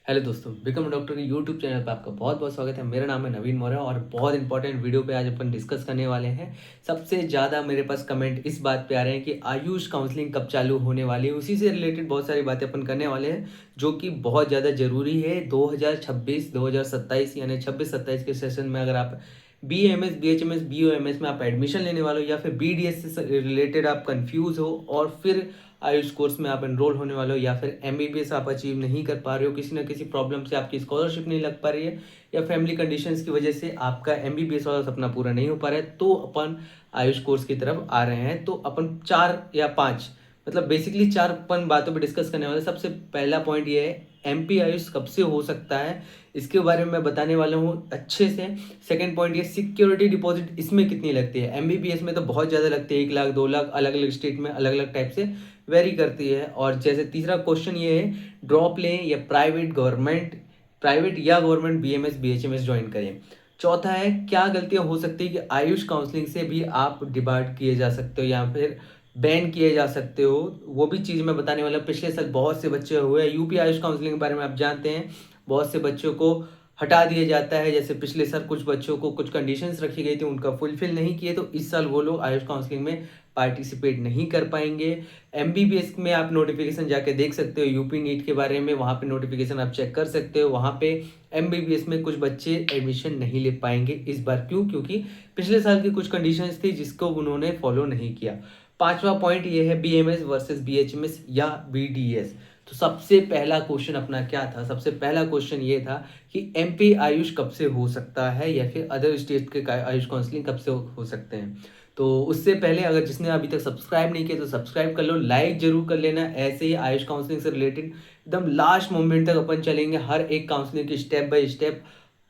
Hello दोस्तों, become doctor के YouTube channel पे आपका बहुत बहुत स्वागत है। मेरा नाम है नवीन मौर्य और बहुत इंपॉर्टेंट वीडियो पे आज अपन डिस्कस करने वाले हैं। सबसे ज़्यादा मेरे पास कमेंट इस बात पे आ रहे हैं कि आयुष काउंसलिंग कब चालू होने वाली है। उसी से रिलेटेड बहुत सारी बातें अपन करने वाले हैं जो कि बहुत ज़्यादा ज़रूरी है। 2026 2027 यानी 26-27 के सेशन में अगर आप BAMS BHMS BOMS में आप एडमिशन लेने वाले हो या फिर BDS से रिलेटेड आप कंफ्यूज हो और फिर आयुष कोर्स में आप एनरोल होने वाले हो या फिर MBBS आप अचीव नहीं कर पा रहे हो, किसी ना किसी प्रॉब्लम से आपकी स्कॉलरशिप नहीं लग पा रही है या फैमिली कंडीशंस की वजह से आपका MBBS वाला सपना पूरा नहीं हो पा रहा है, तो अपन आयुष कोर्स की तरफ आ रहे हैं। तो अपन 4 या 5 मतलब बेसिकली 4 अपन बातों पे डिस्कस करने वाले हैं। सबसे पहला पॉइंट ये है MP आयुष कब से हो सकता है, इसके बारे में मैं बताने वाला हूँ अच्छे से। सेकंड पॉइंट ये सिक्योरिटी डिपॉजिट इसमें कितनी लगती है। MBBS में तो बहुत ज़्यादा लगती है, 1 लाख 2 लाख, अलग अलग स्टेट में अलग अलग टाइप से वेरी करती है। और जैसे तीसरा क्वेश्चन ये है, ड्रॉप लें या प्राइवेट या गवर्नमेंट BMS BHMS ज्वाइन करें। चौथा है, क्या गलतियां हो सकती है कि आयुष काउंसलिंग से भी आप डिबार्ड किए जा सकते हो या फिर बैन किए जा सकते हो, वो भी चीज़ मैं बताने वाला हूं। पिछले साल बहुत से बच्चे हुए यूपी आयुष काउंसलिंग के बारे में आप जानते हैं, बहुत से बच्चों को हटा दिया जाता है। जैसे पिछले साल कुछ बच्चों को कुछ कंडीशंस रखी गई थी, उनका फुलफिल नहीं किए, तो इस साल वो लोग आयुष काउंसलिंग में पार्टिसिपेट नहीं कर पाएंगे। MBBS में आप नोटिफिकेशन जाके देख सकते हो, यूपी नीट के बारे में वहाँ पे नोटिफिकेशन आप चेक कर सकते हो। वहाँ पे MBBS में कुछ बच्चे एडमिशन नहीं ले पाएंगे इस बार। क्यों? क्योंकि पिछले साल की कुछ कंडीशंस थी जिसको उन्होंने फॉलो नहीं किया। पांचवा पॉइंट ये है, BMS वर्सेस BHMS या BDS। तो सबसे पहला क्वेश्चन अपना क्या था? सबसे पहला क्वेश्चन ये था कि MP आयुष कब से हो सकता है या फिर अदर स्टेट के आयुष काउंसलिंग कब से हो सकते हैं। तो उससे पहले अगर जिसने अभी तक सब्सक्राइब नहीं किया तो सब्सक्राइब कर लो, लाइक जरूर कर लेना। ऐसे ही आयुष काउंसलिंग से रिलेटेड एकदम लास्ट मोमेंट तक अपन चलेंगे, हर एक काउंसलिंग की स्टेप बाय स्टेप,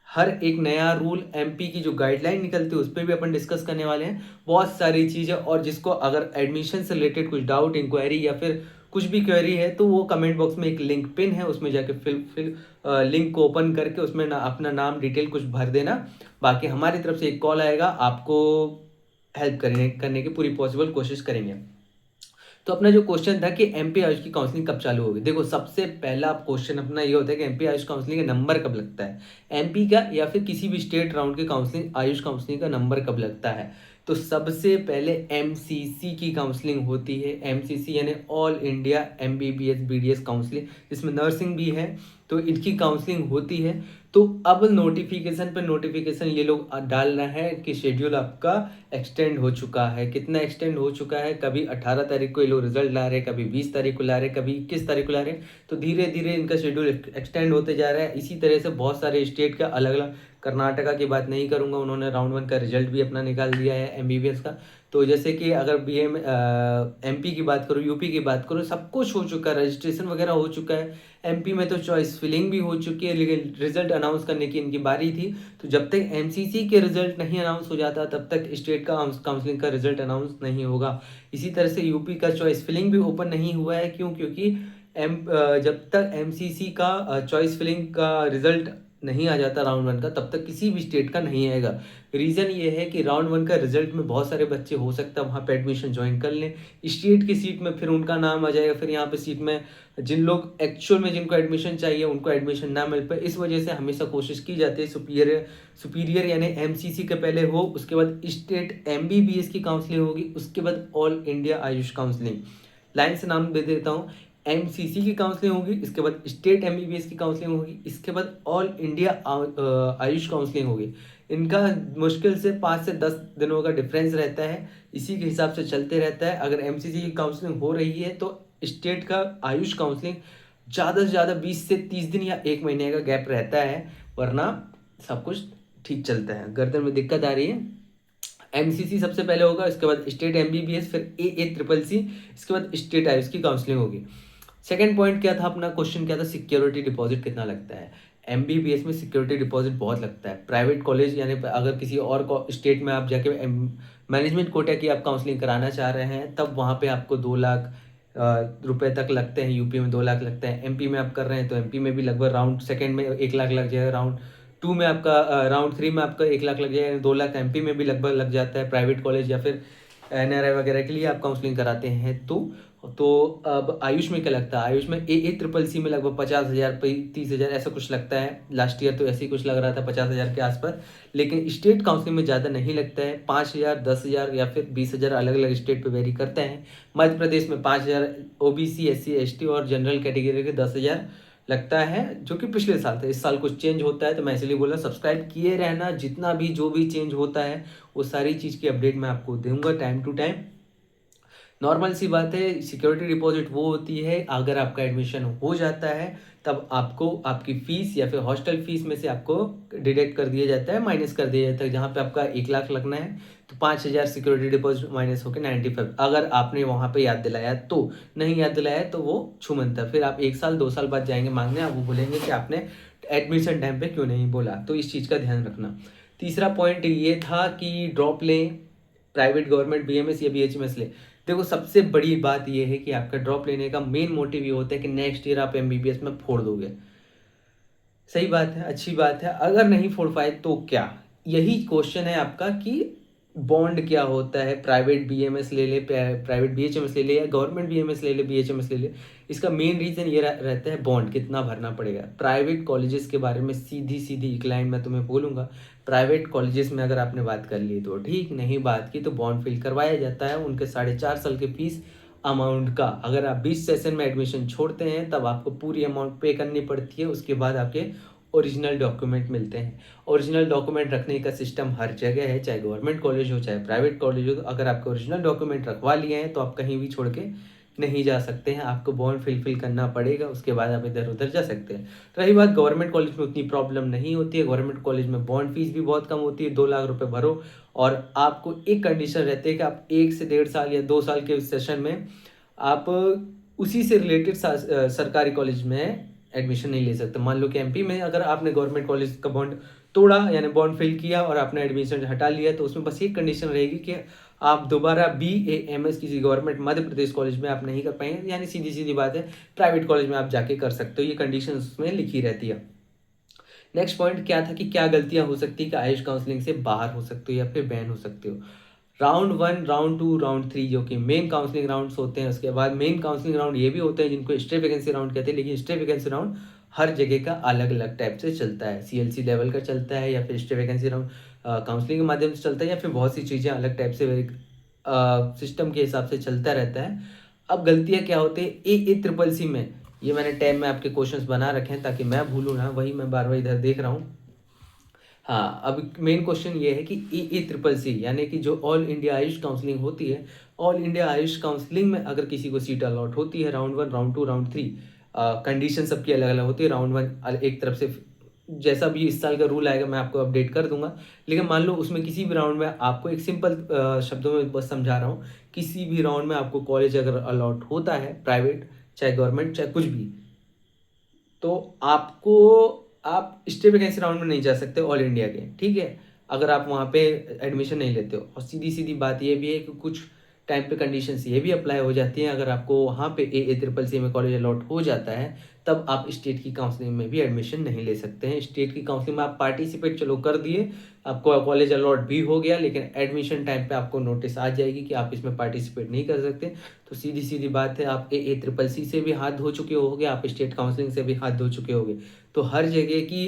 हर एक नया रूल, MP की जो गाइडलाइन निकलती है उस पर भी अपन डिस्कस करने वाले हैं। बहुत सारी चीज़ें, और जिसको अगर एडमिशन से रिलेटेड कुछ डाउट, इंक्वायरी या फिर कुछ भी क्वेरी है तो वो कमेंट बॉक्स में एक लिंक पिन है, उसमें जाके फिल लिंक को ओपन करके उसमें अपना नाम डिटेल कुछ भर देना। बाकी हमारी तरफ से एक कॉल आएगा, आपको हेल्प करने की पूरी पॉसिबल कोशिश करेंगे। तो अपना जो क्वेश्चन था कि MP आयुष की काउंसलिंग कब चालू होगी, देखो सबसे पहला क्वेश्चन अपना ये होता है कि MP आयुष काउंसलिंग का नंबर कब लगता है। MP का या फिर किसी भी स्टेट राउंड के काउंसलिंग आयुष काउंसलिंग का नंबर कब लगता है। तो सबसे पहले MCC की काउंसलिंग होती है। MCC यानी all India MBBS BDS counselling, जिसमें नर्सिंग भी है, तो इनकी काउंसलिंग होती है। तो अब नोटिफिकेशन पे नोटिफिकेशन ये लोग डाल रहे हैं कि शेड्यूल आपका एक्सटेंड हो चुका है। कितना एक्सटेंड हो चुका है, कभी 18 तारीख को ये लोग रिजल्ट ला रहे हैं, कभी 20 तारीख को ला रहे हैं, कभी 21 तारीख को ला रहे हैं। तो धीरे धीरे इनका शेड्यूल एक्सटेंड होते जा रहा है। इसी तरह से बहुत सारे स्टेट का अलग अलग, कर्नाटका की बात नहीं करूंगा, उन्होंने राउंड 1 का रिजल्ट भी अपना निकाल दिया है MBBS का। तो जैसे कि अगर MP की बात करूँ, यूपी की बात करूँ, सब कुछ हो चुका है, रजिस्ट्रेशन वगैरह हो चुका है। MP में तो चॉइस फिलिंग भी हो चुकी है, लेकिन रिजल्ट अनाउंस करने की इनकी बारी थी। तो जब तक MCC के रिजल्ट नहीं अनाउंस हो जाता तब तक स्टेट का काउंसलिंग का रिजल्ट अनाउंस नहीं होगा। इसी तरह से यूपी का चॉइस फिलिंग भी ओपन नहीं हुआ है। क्यों? क्योंकि जब तक MCC का चॉइस फिलिंग का रिजल्ट नहीं आ जाता राउंड 1 का, तब तक किसी भी स्टेट का नहीं आएगा। रीज़न ये है कि राउंड 1 का रिजल्ट में बहुत सारे बच्चे हो सकता है वहाँ पे एडमिशन ज्वाइन कर लें, स्टेट की सीट में फिर उनका नाम आ जाएगा, फिर यहाँ पे सीट में जिन लोग एक्चुअल में जिनको एडमिशन चाहिए उनको एडमिशन ना मिल पाए। इस वजह से हमेशा कोशिश की जाती है सुपीरियर यानी MCC के पहले हो, उसके बाद स्टेट MBBS की काउंसलिंग होगी, उसके बाद all India Ayush counselling. Line से नाम दे देता हूँ, MCC की काउंसलिंग होगी, इसके बाद स्टेट MBBS की काउंसलिंग होगी, इसके बाद ऑल इंडिया आयुष काउंसलिंग होगी। इनका मुश्किल से 5 से 10 दिनों का डिफरेंस रहता है, इसी के हिसाब से चलते रहता है। अगर MCC की काउंसलिंग हो रही है तो स्टेट का आयुष काउंसलिंग ज़्यादा से ज़्यादा 20 से 30 दिन या 1 महीने का गैप रहता है, वरना सब कुछ ठीक चलता है। गर्दन में दिक्कत आ रही है, MCC सबसे पहले होगा, इसके बाद स्टेट MBBS, फिर AACCC, इसके बाद स्टेट आयुष की काउंसलिंग होगी। सेकंड पॉइंट क्या था अपना, क्वेश्चन क्या था, सिक्योरिटी डिपॉजिट कितना लगता है। MBBS में सिक्योरिटी डिपॉजिट बहुत लगता है। प्राइवेट कॉलेज यानी अगर किसी और स्टेट में आप जाके मैनेजमेंट कोटा की आप काउंसलिंग कराना चाह रहे हैं, तब वहाँ पे आपको 2 लाख रुपए तक लगते हैं। यूपी में 2 लाख लगते हैं। MP में आप कर रहे हैं तो MP में भी लगभग राउंड सेकेंड में 1 लाख लग जाएगा, राउंड 2 में आपका राउंड 3 में आपका 1 लाख लग जाएगा, 2 लाख MP में भी लगभग लग जाता है। प्राइवेट कॉलेज या फिर NRI वगैरह के लिए आप काउंसलिंग कराते हैं तो अब आयुष में क्या लगता है, आयुष में AACCC में लगभग 50,000 30,000 ऐसा कुछ लगता है। लास्ट ईयर तो ऐसे ही कुछ लग रहा था 50,000 के आसपास। लेकिन स्टेट काउंसलिंग में ज़्यादा नहीं लगता है, 5,000 10,000 या फिर 20,000 अलग अलग स्टेट पे वेरी करता है। मध्य प्रदेश में 5,000 OBC SC ST और जनरल कैटेगरी के 10,000 लगता है, जो कि पिछले साल था। इस साल कुछ चेंज होता है तो मैं इसलिए बोला सब्सक्राइब किए रहना, जितना भी जो भी चेंज होता है वो सारी चीज़ की अपडेट मैं आपको दूंगा टाइम टू टाइम। नॉर्मल सी बात है, सिक्योरिटी डिपॉजिट वो होती है अगर आपका एडमिशन हो जाता है तब आपको आपकी फ़ीस या फिर हॉस्टल फीस में से आपको डिडक्ट कर दिया जाता है, माइनस कर दिया जाता है। जहाँ पे आपका 1 लाख लगना है तो 5,000 सिक्योरिटी डिपॉजिट माइनस होकर 95, अगर आपने वहाँ पे याद दिलाया तो। नहीं याद दिलाया तो वो छूमंतर, फिर आप 1 साल 2 साल बाद जाएंगे मांगने, आप वो बोलेंगे कि आपने एडमिशन टाइम पे क्यों नहीं बोला। तो इस चीज़ का ध्यान रखना। तीसरा पॉइंट ये था कि ड्रॉप लें, प्राइवेट गवर्नमेंट BMS या BHMS ले। देखो सबसे बड़ी बात ये है कि आपका ड्रॉप लेने का मेन मोटिव ये होता है कि नेक्स्ट ईयर आप MBBS में फोड़ दोगे। सही बात है, अच्छी बात है। अगर नहीं फोड़ पाए तो क्या, यही क्वेश्चन है आपका कि बॉन्ड क्या होता है, प्राइवेट BMS ले ले, प्राइवेट BHMS ले ले या गवर्नमेंट BMS ले ले, BHMS ले ले। इसका मेन रीज़न ये रहता है बॉन्ड कितना भरना पड़ेगा। प्राइवेट कॉलेजेस के बारे में सीधी सीधी एक लाइन मैं तुम्हें बोलूँगा, प्राइवेट कॉलेजेस में अगर आपने बात कर ली तो ठीक, नहीं बात की तो बॉन्ड फिल करवाया जाता है। उनके 4.5 साल की फीस अमाउंट का, अगर आप 20 सेशन में एडमिशन छोड़ते हैं तब आपको पूरी अमाउंट पे करनी पड़ती है। उसके बाद आपके ओरिजिनल डॉक्यूमेंट मिलते हैं। ओरिजिनल डॉक्यूमेंट रखने का सिस्टम हर जगह है, चाहे गवर्नमेंट कॉलेज हो चाहे प्राइवेट कॉलेज हो। अगर आपके ओरिजिनल डॉक्यूमेंट रखवा लिए हैं तो आप कहीं भी छोड़ के नहीं जा सकते हैं, आपको बॉन्ड फिल करना पड़ेगा, उसके बाद आप इधर उधर जा सकते हैं। रही बात गवर्नमेंट कॉलेज में, उतनी प्रॉब्लम नहीं होती है। गवर्नमेंट कॉलेज में बॉन्ड फीस भी बहुत कम होती है, 2 लाख रुपए भरो और आपको एक कंडीशन रहती है कि आप 1 से 1.5 साल या 2 साल के सेशन में आप उसी से रिलेटेड सरकारी कॉलेज में एडमिशन नहीं ले सकते। मान लो कि MP में अगर आपने गवर्नमेंट कॉलेज का बॉन्ड तोड़ा यानी बॉन्ड फिल किया और आपने एडमिशन हटा लिया तो उसमें बस एक कंडीशन रहेगी कि आप दोबारा BAMS किसी गवर्नमेंट मध्य प्रदेश कॉलेज में आप नहीं कर पाएंगे, यानी सीधी सीधी बात है प्राइवेट कॉलेज में आप जाके कर सकते हो। ये कंडीशन उसमें लिखी रहती है। नेक्स्ट पॉइंट क्या था कि क्या गलतियां हो सकती है कि आयुष काउंसलिंग से बाहर हो सकते हो या फिर बैन हो सकते हो। राउंड 1, राउंड 2, राउंड 3 जो कि मेन काउंसलिंग राउंड्स होते हैं। उसके बाद मेन काउंसलिंग राउंड ये भी होते हैं जिनको स्टे वैकेंसी राउंड कहते हैं, लेकिन स्टे वैकेंसी राउंड हर जगह का अलग अलग टाइप से चलता है। CLC लेवल का चलता है या फिर स्टे वैकेंसी राउंड काउंसलिंग के माध्यम से चलता है या फिर बहुत सी चीज़ें अलग टाइप से सिस्टम के हिसाब से चलता रहता है। अब गलतियाँ क्या होती है AACCC में, ये मैंने टैब में आपके क्वेश्चंस बना रखे हैं ताकि मैं भूलूँ ना, वही मैं बार बार इधर देख रहा हूँ। हाँ, अब मेन क्वेश्चन ये है कि AACCC यानी कि जो ऑल इंडिया आयुष काउंसलिंग होती है, ऑल इंडिया आयुष काउंसलिंग में अगर किसी को सीट अलॉट होती है, राउंड 1, राउंड 2, राउंड 3, कंडीशन सबकी अलग अलग होती है। राउंड 1 एक तरफ से जैसा भी इस साल का रूल आएगा मैं आपको अपडेट कर दूंगा, लेकिन मान लो उसमें किसी भी राउंड में आपको एक सिंपल शब्दों में बस समझा रहा हूँ, किसी भी राउंड में आपको कॉलेज अगर अलॉट होता है, प्राइवेट चाहे गवर्नमेंट चाहे कुछ भी, तो आपको आप स्टे वैकेंसी राउंड में नहीं जा सकते ऑल इंडिया के, ठीक है, अगर आप वहाँ पे एडमिशन नहीं लेते हो। और सीधी सीधी बात ये भी है कि कुछ टाइम पे कंडीशंस ये भी अप्लाई हो जाती हैं, अगर आपको वहाँ पे AACCC में कॉलेज अलॉट हो जाता है तब आप स्टेट की काउंसलिंग में भी एडमिशन नहीं ले सकते हैं। स्टेट की काउंसलिंग में आप पार्टिसिपेट चलो कर दिए, आपको कॉलेज अलॉट भी हो गया, लेकिन एडमिशन टाइम पे आपको नोटिस आ जाएगी कि आप इसमें पार्टिसिपेट नहीं कर सकते। तो सीधी सीधी बात है, आप AACCC से भी हाथ धो चुके होगे, आप स्टेट काउंसलिंग से भी हाथ धो चुके होगे। तो हर जगह की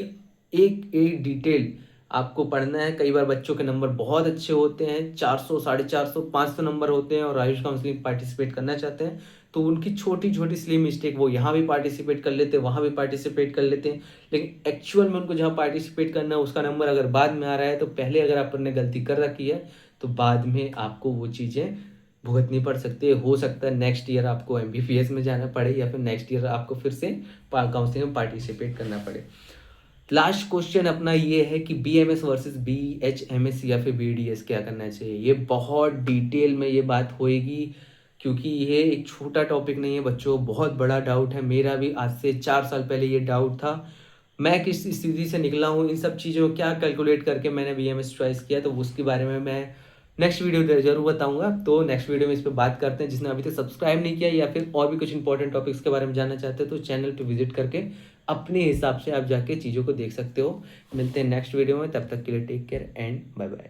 एक एक डिटेल आपको पढ़ना है। कई बार बच्चों के नंबर बहुत अच्छे होते हैं, 400 450 500 नंबर होते हैं और आयुष काउंसलिंग पार्टिसिपेट करना चाहते हैं, तो उनकी छोटी छोटी स्लिम मिस्टेक, वो यहाँ भी पार्टिसिपेट कर लेते हैं वहाँ भी पार्टिसिपेट कर लेते हैं, लेकिन एक्चुअल में उनको जहाँ पार्टिसिपेट करना है उसका नंबर अगर बाद में आ रहा है तो पहले अगर आपने गलती कर रखी है तो बाद में आपको वो चीज़ें भुगतनी पड़ सकती है। हो सकता है नेक्स्ट ईयर आपको MBBS में जाना पड़े या फिर नेक्स्ट ईयर आपको फिर से काउंसलिंग में पार्टिसिपेट करना पड़े। लास्ट क्वेश्चन अपना ये है कि BMS वर्सेस BHMS या फिर BDS क्या करना चाहिए। ये बहुत डिटेल में ये बात होएगी क्योंकि ये एक छोटा टॉपिक नहीं है बच्चों, बहुत बड़ा डाउट है। मेरा भी आज से 4 साल पहले ये डाउट था, मैं किस स्थिति से निकला हूँ, इन सब चीज़ों को क्या कैलकुलेट करके मैंने BMS चॉइस किया, तो उसके बारे में मैं नेक्स्ट वीडियो जरूर बताऊंगा। तो नेक्स्ट वीडियो में इस पर बात करते हैं। जिसने अभी तक सब्सक्राइब नहीं किया या फिर और भी कुछ इंपॉर्टेंट टॉपिक्स के बारे में जानना चाहते हैं तो चैनल पे विजिट करके अपने हिसाब से आप जाके चीज़ों को देख सकते हो। मिलते हैं नेक्स्ट वीडियो में, तब तक के लिए take care and bye bye.